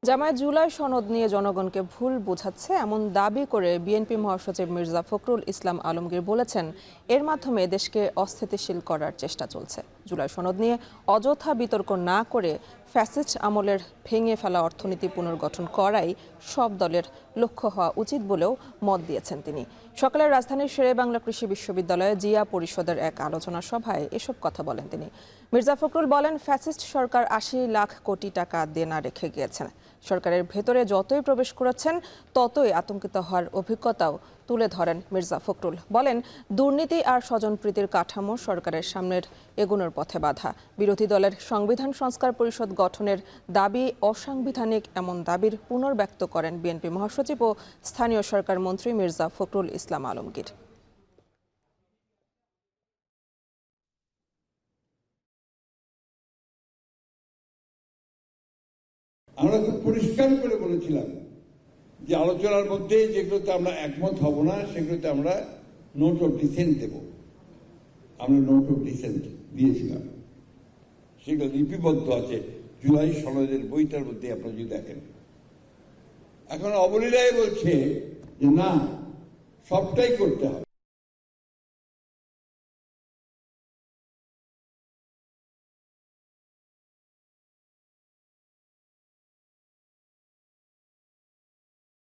জামায়াত জুলাই সনদ নিয়ে জনগণকে ভুল বোঝাচ্ছে এমন দাবি করে বিএনপি মহাসচিব মির্জা ফখরুল ইসলাম আলমগীর বলেছেন, এর মাধ্যমে দেশকে অস্থিতিশীল করার চেষ্টা চলছে। জুলাই সনদ নিয়ে অযথা বিতর্ক না করে ফ্যাসিস্ট আমলের ভেঙে ফেলা অর্থনীতি পুনর্গঠন করাই সব দলের লক্ষ্য হওয়া উচিত বলেও মত দিয়েছেন তিনি। সকালে রাজধানীর শেরেবাংলা কৃষি বিশ্ববিদ্যালয়ে জিয়া পরিষদের এক আলোচনা সভায় এসব কথা বলেন তিনি। মির্জা ফখরুল বলেন, ফ্যাসিস্ট সরকার ৮০ লাখ কোটি টাকা দেনা রেখে গিয়েছেন। সরকারের ভেতরে যতই প্রবেশ করেছেন ততই আতঙ্কিত হওয়ার অভিজ্ঞতাও তুলে ধরেন মির্জা ফখরুল। বলেন, দুর্নীতি আর স্বজনপ্রীতির কাঠামো সরকারের সামনের এগোনোর পথে বাধা। বিরোধী দলের সংবিধান সংস্কার পরিষদ গঠনের দাবি অসাংবিধানিক, এমন দাবির পুনর্ব্যক্ত করেন বিএনপি মহাসচিব ও স্থানীয় সরকার মন্ত্রী মির্জা ফখরুল ইসলাম আলমগীর। আমরা খুব পরিষ্কার করে বলেছিলাম যে আলোচনার মধ্যে যেগুলোতে আমরা একমত হব না সেগুলোতে আমরা নোট অফ ডিসেন্ট দেব। আমরা নোট অফ ডিসেন্ট দিয়েছিলাম, সেগুলো লিপিবদ্ধ আছে জুলাই সনদের বইটার মধ্যে। আপনারা যদি দেখেন, এখন অবলীলায় বলছে যে না, সবটাই করতে হবে।